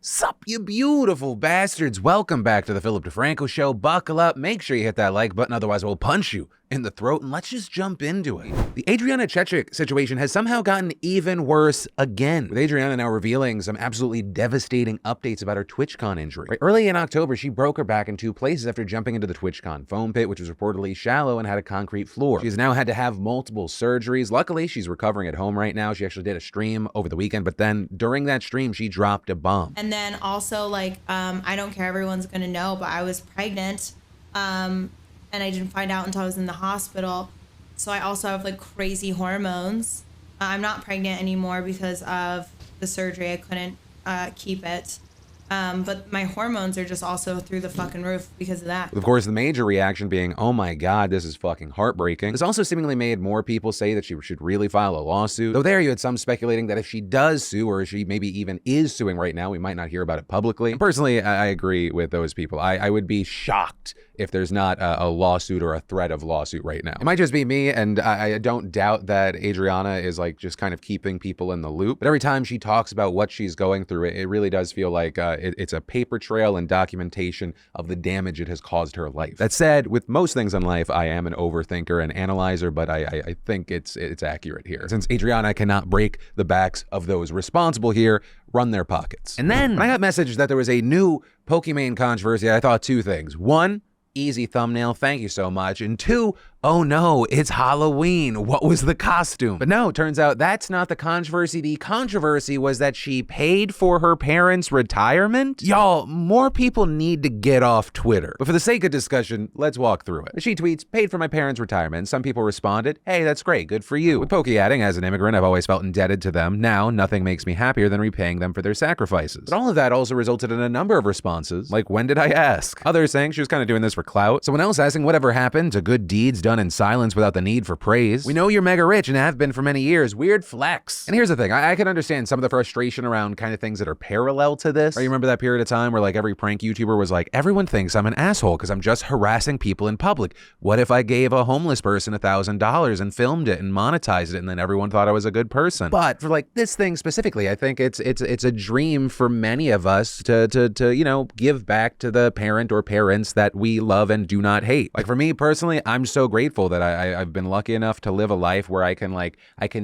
Sup, you beautiful bastards. Welcome back to the DeFranco Show. Buckle up, make sure you hit that like button, otherwise we'll punch you in the throat, and let's just jump into it. The Adriana Chechik situation has somehow gotten even worse again, with Adriana now revealing some absolutely devastating updates about her TwitchCon injury. Right, early in October, she broke her back in 2 places after jumping into the TwitchCon foam pit, which was reportedly shallow and had a concrete floor. She's now had to have multiple surgeries. Luckily, she's recovering at home right now. She actually did a stream over the weekend, but then during that stream, she dropped a bomb. And then also, like, I don't care, everyone's gonna know, but I was pregnant. And I didn't find out until I was in the hospital. So I also have like crazy hormones. I'm not pregnant anymore because of the surgery. I couldn't keep it. But my hormones are just also through the fucking roof because of that. Of course, the major reaction being, oh my God, this is fucking heartbreaking. This also seemingly made more people say that she should really file a lawsuit. Though there you had some speculating that if she does sue, or she maybe even is suing right now, we might not hear about it publicly. And personally, I agree with those people. I would be shocked if there's not a lawsuit or a threat of lawsuit right now. It might just be me, and I don't doubt that Adriana is like just kind of keeping people in the loop. But every time she talks about what she's going through, it really does feel like it's a paper trail and documentation of the damage it has caused her life. That said, with most things in life, I am an overthinker and analyzer, but I think it's accurate here. Since Adriana cannot break the backs of those responsible here, run their pockets. And then when I got messaged that there was a new Pokimane controversy, I thought 2 things. 1, easy thumbnail, thank you so much. And 2, oh no, it's Halloween. What was the costume? But no, turns out that's not the controversy. The controversy was that she paid for her parents' retirement. Y'all, more people need to get off Twitter. But for the sake of discussion, let's walk through it. She tweets, paid for my parents' retirement. Some people responded, hey, that's great, good for you. With Poki adding, as an immigrant, I've always felt indebted to them. Now, nothing makes me happier than repaying them for their sacrifices. But all of that also resulted in a number of responses, like, when did I ask? Others saying she was kind of doing this for clout. Someone else asking, whatever happened to good deeds done in silence without the need for praise. We know you're mega rich and have been for many years. Weird flex. And here's the thing, I can understand some of the frustration around kind of things that are parallel to this. Right, you remember that period of time where like every prank YouTuber was like, everyone thinks I'm an asshole because I'm just harassing people in public. What if I gave a homeless person $1,000 and filmed it and monetized it and then everyone thought I was a good person? But for like this thing specifically, I think it's a dream for many of us to you know, give back to the parent or parents that we love and do not hate. Like for me personally, I'm so grateful that I've been lucky enough to live a life where I can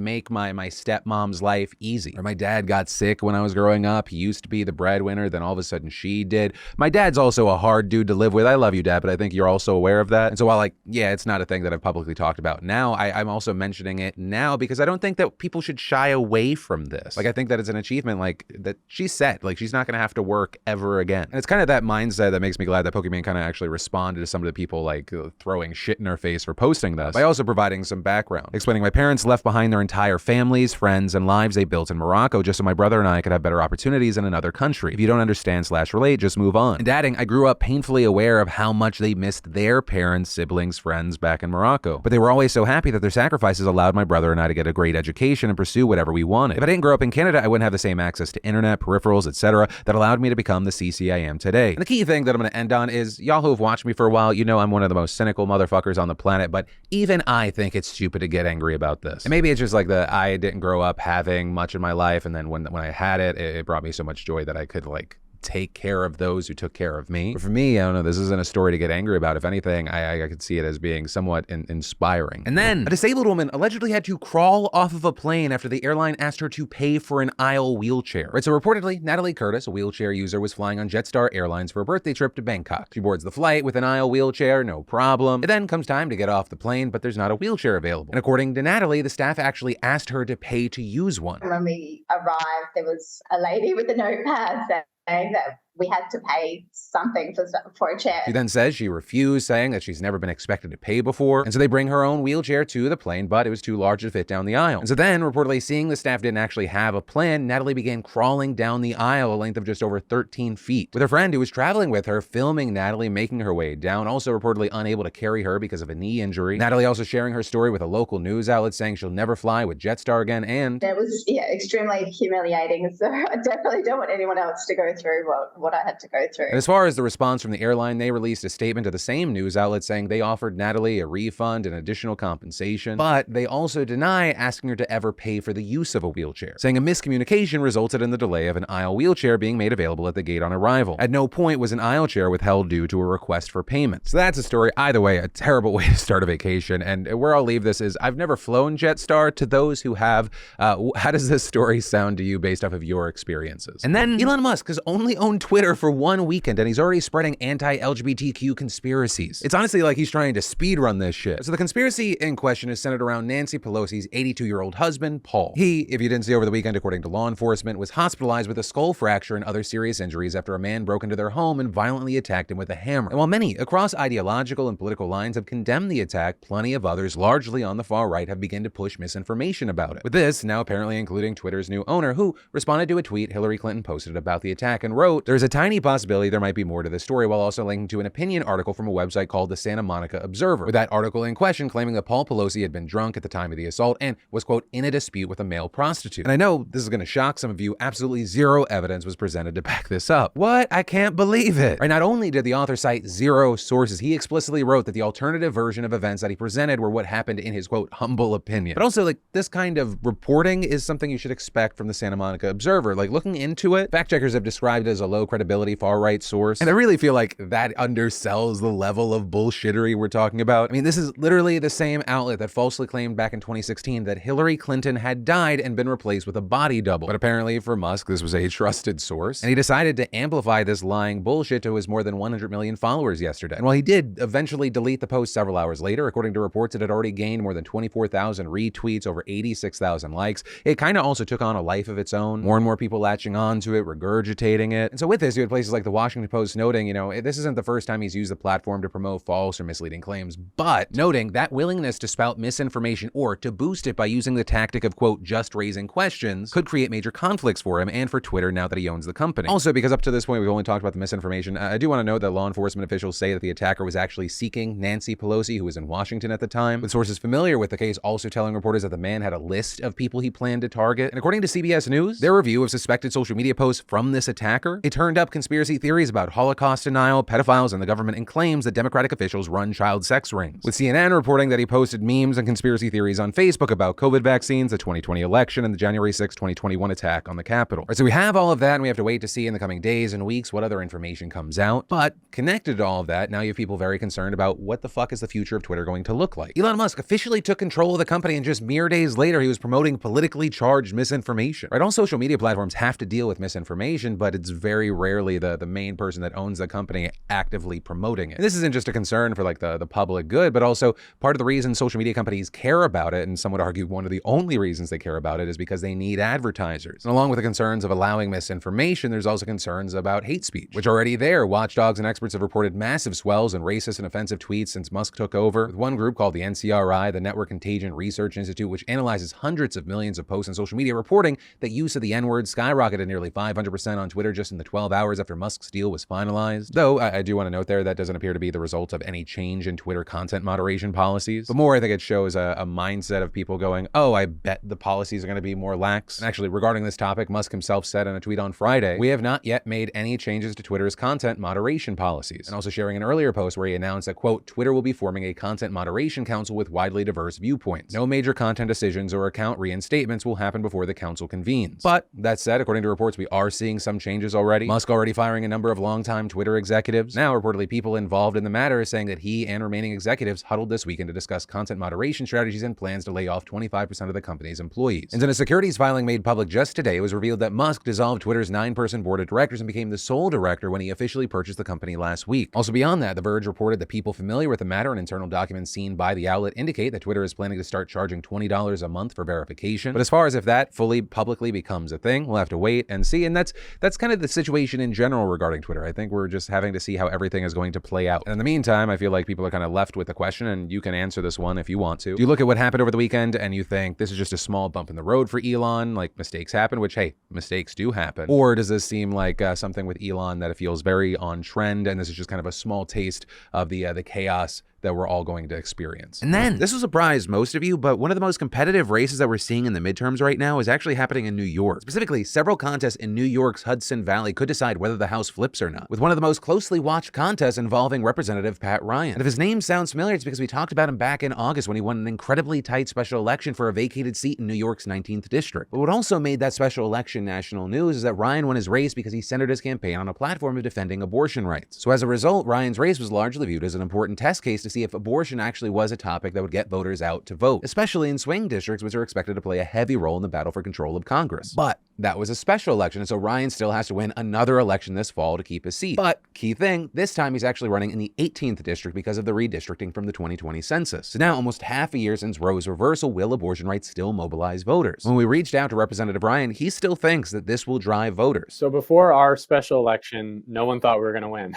make my stepmom's life easy. Or my dad got sick when I was growing up. He used to be the breadwinner, then all of a sudden she did. My dad's also a hard dude to live with. I love you, Dad, but I think you're also aware of that. And so while like, yeah, it's not a thing that I've publicly talked about now, I'm also mentioning it now because I don't think that people should shy away from this. Like I think that it's an achievement like that she said, like she's not gonna have to work ever again. And it's kind of that mindset that makes me glad that Pokimane kind of actually responded to some of the people like throwing shit in her face for posting this by also providing some background, explaining my parents left behind their entire families, friends, and lives they built in Morocco just so my brother and I could have better opportunities in another country. If you don't understand/relate, just move on. And adding, I grew up painfully aware of how much they missed their parents, siblings, friends back in Morocco. But they were always so happy that their sacrifices allowed my brother and I to get a great education and pursue whatever we wanted. If I didn't grow up in Canada, I wouldn't have the same access to internet, peripherals, etc. that allowed me to become the CC I am today. And the key thing that I'm going to end on is, y'all who have watched me for a while, you know I'm one of the most cynical motherfuckers on the planet, but even I think it's stupid to get angry about this. And maybe it's just like I didn't grow up having much in my life, and then when I had it, it brought me so much joy that I could like take care of those who took care of me. But for me, I don't know, this isn't a story to get angry about. If anything, I could see it as being somewhat inspiring. And then a disabled woman allegedly had to crawl off of a plane after the airline asked her to pay for an aisle wheelchair. Right, so reportedly, Natalie Curtis, a wheelchair user, was flying on Jetstar Airlines for a birthday trip to Bangkok. She boards the flight with an aisle wheelchair, no problem. It then comes time to get off the plane, but there's not a wheelchair available. And according to Natalie, the staff actually asked her to pay to use one. When we arrived, there was a lady with a notepad saying that we had to pay something for a chair. She then says she refused, saying that she's never been expected to pay before. And so they bring her own wheelchair to the plane, but it was too large to fit down the aisle. And so then, reportedly seeing the staff didn't actually have a plan, Natalie began crawling down the aisle a length of just over 13 feet. With her friend who was traveling with her, filming Natalie making her way down, also reportedly unable to carry her because of a knee injury. Natalie also sharing her story with a local news outlet saying she'll never fly with Jetstar again, and it was extremely humiliating. So I definitely don't want anyone else to go through what what I had to go through. And as far as the response from the airline, they released a statement to the same news outlet saying they offered Natalie a refund and additional compensation, but they also deny asking her to ever pay for the use of a wheelchair, saying a miscommunication resulted in the delay of an aisle wheelchair being made available at the gate on arrival. At no point was an aisle chair withheld due to a request for payment. So that's a story. Either way, a terrible way to start a vacation. And where I'll leave this is I've never flown Jetstar. To those who have, how does this story sound to you based off of your experiences? And then Elon Musk has only owned Twitter for one weekend and he's already spreading anti-LGBTQ conspiracies. It's honestly like he's trying to speedrun this shit. So the conspiracy in question is centered around Nancy Pelosi's 82-year-old husband, Paul. He, if you didn't see over the weekend, according to law enforcement, was hospitalized with a skull fracture and other serious injuries after a man broke into their home and violently attacked him with a hammer. And while many across ideological and political lines have condemned the attack, plenty of others, largely on the far right, have begun to push misinformation about it. With this, now apparently including Twitter's new owner, who responded to a tweet Hillary Clinton posted about the attack and wrote, "There's a tiny possibility there might be more to this story," while also linking to an opinion article from a website called the Santa Monica Observer, with that article in question claiming that Paul Pelosi had been drunk at the time of the assault and was, quote, in a dispute with a male prostitute. And I know this is going to shock some of you, absolutely zero evidence was presented to back this up. What? I can't believe it. Right, not only did the author cite zero sources, he explicitly wrote that the alternative version of events that he presented were what happened in his, quote, humble opinion. But also, like, this kind of reporting is something you should expect from the Santa Monica Observer. Like, looking into it, fact checkers have described it as a low credibility far-right source. And I really feel like that undersells the level of bullshittery we're talking about. I mean, this is literally the same outlet that falsely claimed back in 2016 that Hillary Clinton had died and been replaced with a body double. But apparently for Musk, this was a trusted source, and he decided to amplify this lying bullshit to his more than 100 million followers yesterday. And while he did eventually delete the post several hours later, according to reports, it had already gained more than 24,000 retweets, over 86,000 likes. It kind of also took on a life of its own. More and more people latching on to it, regurgitating it. And so with this, you had places like the Washington Post noting, you know, this isn't the first time he's used the platform to promote false or misleading claims, but noting that willingness to spout misinformation or to boost it by using the tactic of, quote, just raising questions could create major conflicts for him and for Twitter now that he owns the company. Also, because up to this point, we've only talked about the misinformation, I do want to note that law enforcement officials say that the attacker was actually seeking Nancy Pelosi, who was in Washington at the time, with sources familiar with the case also telling reporters that the man had a list of people he planned to target. And according to CBS News, their review of suspected social media posts from this attacker, it turned up conspiracy theories about Holocaust denial, pedophiles in the government, and claims that Democratic officials run child sex rings. With CNN reporting that he posted memes and conspiracy theories on Facebook about COVID vaccines, the 2020 election, and the January 6, 2021 attack on the Capitol. Right, so we have all of that, and we have to wait to see in the coming days and weeks what other information comes out. But connected to all of that, now you have people very concerned about what the fuck is the future of Twitter going to look like. Elon Musk officially took control of the company, and just mere days later, he was promoting politically charged misinformation. Right, all social media platforms have to deal with misinformation, but it's very rarely the main person that owns the company actively promoting it. And this isn't just a concern for like the public good, but also part of the reason social media companies care about it, and some would argue one of the only reasons they care about it, is because they need advertisers. And along with the concerns of allowing misinformation, there's also concerns about hate speech, which are already there. Watchdogs and experts have reported massive swells in racist and offensive tweets since Musk took over, with one group called the NCRI, the Network Contagion Research Institute, which analyzes hundreds of millions of posts on social media, reporting that use of the N-word skyrocketed nearly 500% on Twitter just in the 12 hours after Musk's deal was finalized. Though I do want to note there that doesn't appear to be the result of any change in Twitter content moderation policies, but more I think it shows a mindset of people going, oh, I bet the policies are going to be more lax. And actually, regarding this topic, Musk himself said in a tweet on Friday, "We have not yet made any changes to Twitter's content moderation policies," and also sharing an earlier post where he announced that, quote, Twitter will be forming a content moderation council with widely diverse viewpoints. No major content decisions or account reinstatements will happen before the council convenes. But that said, according to reports, we are seeing some changes already. Musk already firing a number of longtime Twitter executives. Now, reportedly, people involved in the matter are saying that he and remaining executives huddled this weekend to discuss content moderation strategies and plans to lay off 25% of the company's employees. And in a securities filing made public just today, it was revealed that Musk dissolved Twitter's 9-person board of directors and became the sole director when he officially purchased the company last week. Also beyond that, The Verge reported that people familiar with the matter and internal documents seen by the outlet indicate that Twitter is planning to start charging $20 a month for verification. But as far as if that fully publicly becomes a thing, we'll have to wait and see. And that's kind of the situation in general regarding Twitter. I think we're just having to see how everything is going to play out. And in the meantime, I feel like people are kind of left with the question, and you can answer this one if you want to. Do you look at what happened over the weekend and you think this is just a small bump in the road for Elon, like mistakes happen, which, hey, mistakes do happen? Or does this seem like something with Elon that it feels very on trend, and this is just kind of a small taste of the chaos that we're all going to experience. And then, this will surprise most of you, but one of the most competitive races that we're seeing in the midterms right now is actually happening in New York. Specifically, several contests in New York's Hudson Valley could decide whether the House flips or not, with one of the most closely watched contests involving Representative Pat Ryan. And if his name sounds familiar, it's because we talked about him back in August when he won an incredibly tight special election for a vacated seat in New York's 19th district. But what also made that special election national news is that Ryan won his race because he centered his campaign on a platform of defending abortion rights. So as a result, Ryan's race was largely viewed as an important test case to see if abortion actually was a topic that would get voters out to vote, especially in swing districts, which are expected to play a heavy role in the battle for control of Congress. But that was a special election, and so Ryan still has to win another election this fall to keep his seat. But key thing, this time he's actually running in the 18th district because of the redistricting from the 2020 census. So now, almost half a year since Roe's reversal, will abortion rights still mobilize voters? When we reached out to Representative Ryan, he still thinks that this will drive voters. So before our special election, no one thought we were going to win.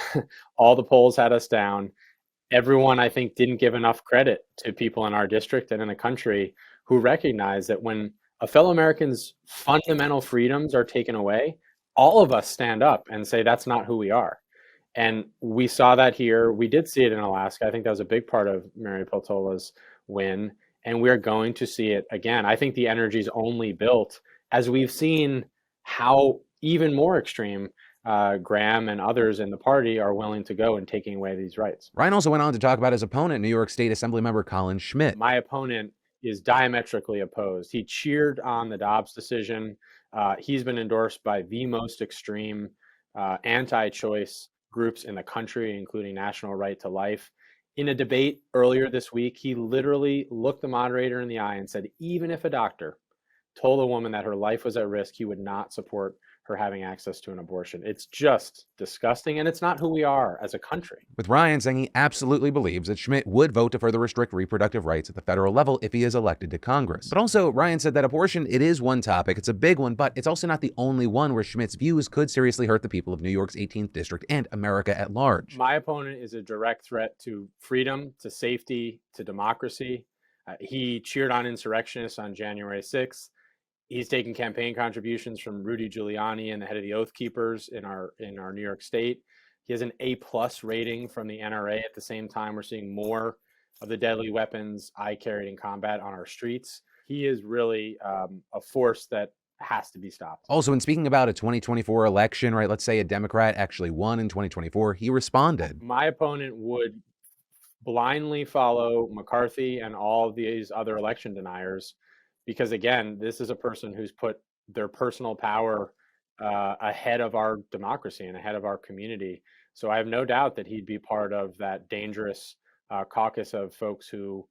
All the polls had us down. Everyone, I think, didn't give enough credit to people in our district and in the country who recognize that when a fellow American's fundamental freedoms are taken away, all of us stand up and say that's not who we are. And we saw that here. We did see it in Alaska. I think that was a big part of Mary Peltola's win. And we're going to see it again. I think the energy's only built as we've seen how even more extreme Graham and others in the party are willing to go in taking away these rights. Ryan also went on to talk about his opponent, New York State Assemblymember Colin Schmitt. My opponent is diametrically opposed. He cheered on the Dobbs decision. He's been endorsed by the most extreme anti-choice groups in the country, including National Right to Life. In a debate earlier this week, he literally looked the moderator in the eye and said, even if a doctor told a woman that her life was at risk, he would not support her having access to an abortion. It's just disgusting, and it's not who we are as a country. With Ryan saying he absolutely believes that Schmitt would vote to further restrict reproductive rights at the federal level if he is elected to Congress. But also, Ryan said that abortion, it is one topic, it's a big one, but it's also not the only one where Schmitt's views could seriously hurt the people of New York's 18th district and America at large. My opponent is a direct threat to freedom, to safety, to democracy. He cheered on insurrectionists on January 6th. He's taken campaign contributions from Rudy Giuliani and the head of the Oath Keepers in our New York State. He has an A+ rating from the NRA. At the same time, we're seeing more of the deadly weapons I carried in combat on our streets. He is really a force that has to be stopped. Also, in speaking about a 2024 election, right, let's say a Democrat actually won in 2024, he responded. My opponent would blindly follow McCarthy and all of these other election deniers, because again, this is a person who's put their personal power ahead of our democracy and ahead of our community. So I have no doubt that he'd be part of that dangerous caucus of folks who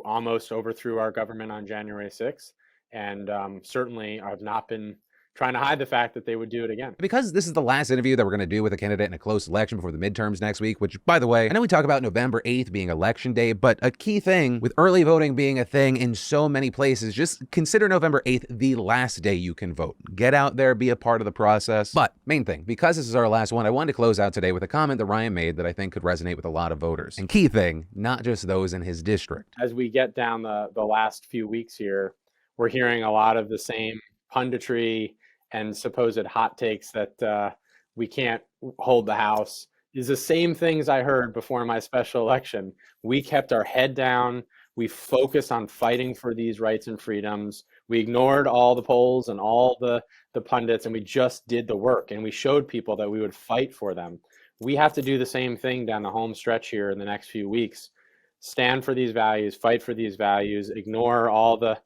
almost overthrew our government on January 6th. And certainly have not been trying to hide the fact that they would do it again. Because this is the last interview that we're going to do with a candidate in a close election before the midterms next week, which, by the way, I know we talk about November 8th being election day, but a key thing with early voting being a thing in so many places, just consider November 8th the last day you can vote. Get out there, be a part of the process. But main thing, because this is our last one, I wanted to close out today with a comment that Ryan made that I think could resonate with a lot of voters. And key thing, not just those in his district. As we get down the last few weeks here, we're hearing a lot of the same punditry and supposed hot takes that we can't hold the House. Is the same things I heard before my special election. We kept our head down. We focused on fighting for these rights and freedoms. We ignored all the polls and all the pundits, and we just did the work. And we showed people that we would fight for them. We have to do the same thing down the home stretch here in the next few weeks. Stand for these values, fight for these values, ignore all the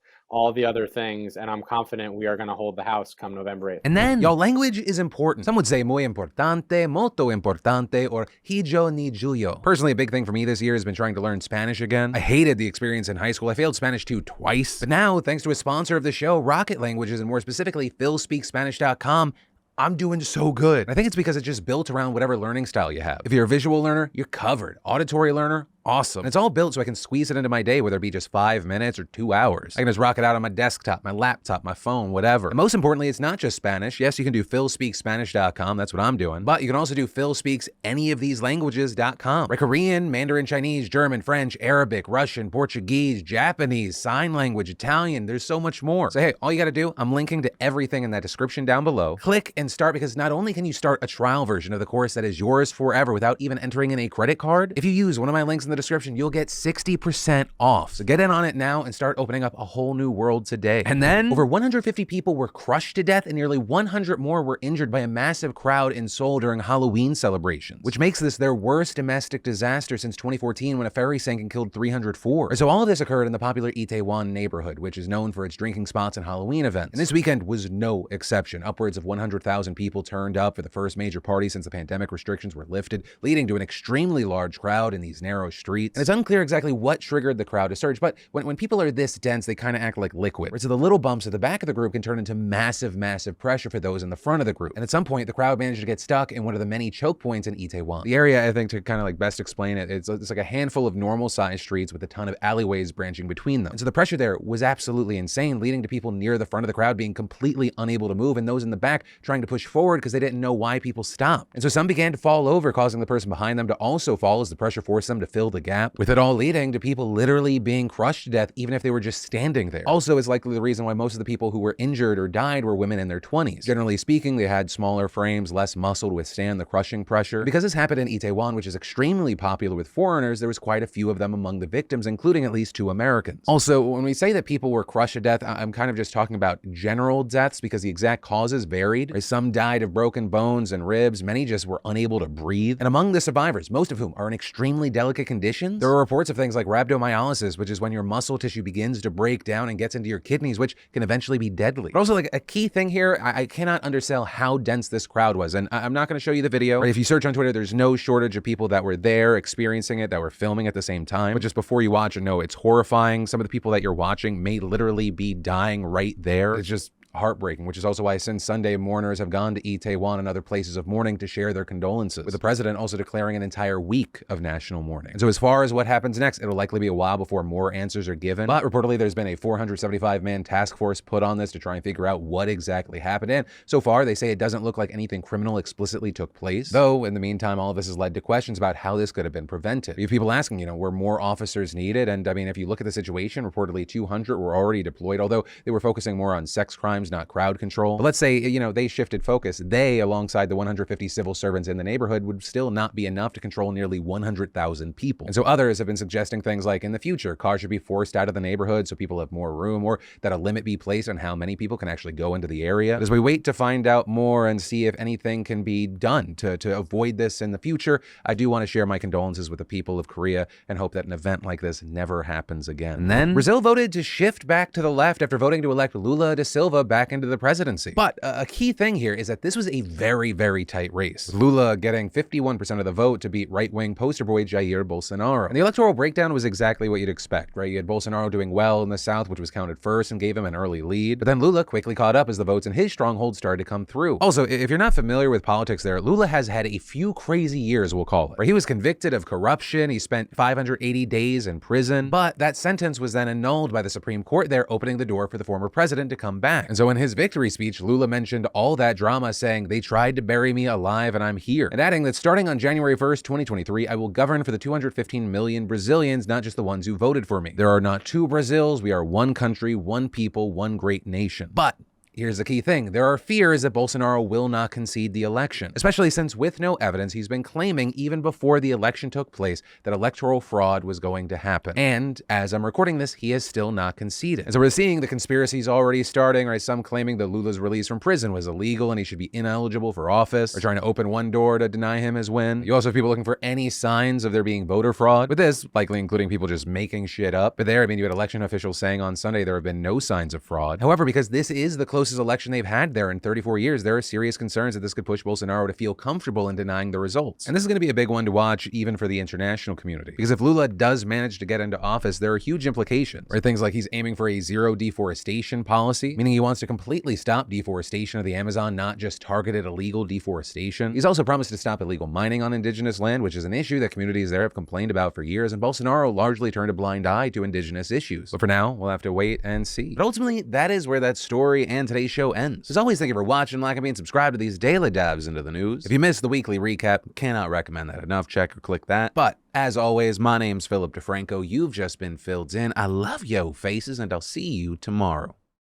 other things, and I'm confident we are going to hold the House come November 8th. And then, y'all, language is important. Some would say muy importante, molto importante, or hijo ni juyo. Personally, a big thing for me this year has been trying to learn Spanish again. I hated the experience in high school. I failed Spanish 2 twice. But now, thanks to a sponsor of the show, Rocket Languages, and more specifically, philspeakspanish.com, I'm doing so good. I think it's because it's just built around whatever learning style you have. If you're a visual learner, you're covered. Auditory learner, awesome. And it's all built so I can squeeze it into my day, whether it be just 5 minutes or 2 hours. I can just rock it out on my desktop, my laptop, my phone, whatever. And most importantly, it's not just Spanish. Yes, you can do philspeakspanish.com. That's what I'm doing. But you can also do philspeaksanyoftheselanguages.com. Right? Korean, Mandarin, Chinese, German, French, Arabic, Russian, Portuguese, Japanese, sign language, Italian. There's so much more. So hey, all you got to do, I'm linking to everything in that description down below. Click and start, because not only can you start a trial version of the course that is yours forever without even entering in a credit card, if you use one of my links in in the description, you'll get 60% off. So get in on it now and start opening up a whole new world today. And then over 150 people were crushed to death and nearly 100 more were injured by a massive crowd in Seoul during Halloween celebrations, which makes this their worst domestic disaster since 2014 when a ferry sank and killed 304. So all of this occurred in the popular Itaewon neighborhood, which is known for its drinking spots and Halloween events. And this weekend was no exception. Upwards of 100,000 people turned up for the first major party since the pandemic restrictions were lifted, leading to an extremely large crowd in these narrow streets. And it's unclear exactly what triggered the crowd to surge, but when people are this dense, they kind of act like liquid. So the little bumps at the back of the group can turn into massive pressure for those in the front of the group. And at some point, the crowd managed to get stuck in one of the many choke points in Itaewon. The area, I think, to kind of like best explain it, it's like a handful of normal sized streets with a ton of alleyways branching between them. And so the pressure there was absolutely insane, leading to people near the front of the crowd being completely unable to move and those in the back trying to push forward because they didn't know why people stopped. And so some began to fall over, causing the person behind them to also fall as the pressure forced them to fill the gap, with it all leading to people literally being crushed to death even if they were just standing there. Also, it's likely the reason why most of the people who were injured or died were women in their 20s. Generally speaking, they had smaller frames, less muscle to withstand the crushing pressure. Because this happened in Itaewon, which is extremely popular with foreigners, there was quite a few of them among the victims, including at least 2 Americans. Also, when we say that people were crushed to death, I'm kind of just talking about general deaths because the exact causes varied. Some died of broken bones and ribs, many just were unable to breathe. And among the survivors, most of whom are in extremely delicate conditions, there are reports of things like rhabdomyolysis, which is when your muscle tissue begins to break down and gets into your kidneys, which can eventually be deadly. But also, like, a key thing here, I cannot undersell how dense this crowd was. And I'm not going to show you the video. Right? If you search on Twitter, there's no shortage of people that were there experiencing it, that were filming at the same time. But just before you watch it, no, it's horrifying. Some of the people that you're watching may literally be dying right there. It's just heartbreaking, which is also why since Sunday, mourners have gone to Itaewon and other places of mourning to share their condolences, with the president also declaring an entire week of national mourning. And so as far as what happens next, it'll likely be a while before more answers are given, but reportedly there's been a 475-man task force put on this to try and figure out what exactly happened, and so far they say it doesn't look like anything criminal explicitly took place, though in the meantime all of this has led to questions about how this could have been prevented. You have people asking, were more officers needed? And I mean, if you look at the situation, reportedly 200 were already deployed, although they were focusing more on sex crimes, not crowd control. But let's say, they shifted focus. They, alongside the 150 civil servants in the neighborhood, would still not be enough to control nearly 100,000 people. And so others have been suggesting things like, in the future, cars should be forced out of the neighborhood so people have more room, or that a limit be placed on how many people can actually go into the area. As we wait to find out more and see if anything can be done to avoid this in the future, I do want to share my condolences with the people of Korea and hope that an event like this never happens again. And then Brazil voted to shift back to the left after voting to elect Lula da Silva back into the presidency. But a key thing here is that this was a very tight race, with Lula getting 51% of the vote to beat right-wing poster boy Jair Bolsonaro. And the electoral breakdown was exactly what you'd expect, right? You had Bolsonaro doing well in the South, which was counted first and gave him an early lead. But then Lula quickly caught up as the votes in his stronghold started to come through. Also, if you're not familiar with politics there, Lula has had a few crazy years, we'll call it, where he was convicted of corruption. He spent 580 days in prison, but that sentence was then annulled by the Supreme Court there, opening the door for the former president to come back. And so in his victory speech, Lula mentioned all that drama, saying, "They tried to bury me alive and I'm here," and adding that starting on January 1st, 2023, I will govern for the 215 million Brazilians, not just the ones who voted for me. There are not 2 Brazils. We are one country, one people, one great nation. But here's the key thing. There are fears that Bolsonaro will not concede the election, especially since with no evidence, he's been claiming even before the election took place that electoral fraud was going to happen. And as I'm recording this, he has still not conceded. And so we're seeing the conspiracies already starting, right? Some claiming that Lula's release from prison was illegal and he should be ineligible for office, or trying to open one door to deny him his win. You also have people looking for any signs of there being voter fraud, with this likely including people just making shit up. But there, I mean, you had election officials saying on Sunday there have been no signs of fraud. However, because this is the closest election they've had there in 34 years, there are serious concerns that this could push Bolsonaro to feel comfortable in denying the results. And this is going to be a big one to watch even for the international community, because if Lula does manage to get into office, there are huge implications, right? Things like he's aiming for a zero deforestation policy, meaning he wants to completely stop deforestation of the Amazon, not just targeted illegal deforestation. He's also promised to stop illegal mining on indigenous land, which is an issue that communities there have complained about for years, and Bolsonaro largely turned a blind eye to indigenous issues. But for now, we'll have to wait and see. But ultimately, that is where that story and today's show ends. As always, thank you for watching, liking me, and subscribe to these daily dives into the news. If you missed the weekly recap, cannot recommend that enough. Check or click that. But as always, my name's Philip DeFranco. You've just been filled in. I love yo faces, and I'll see you tomorrow.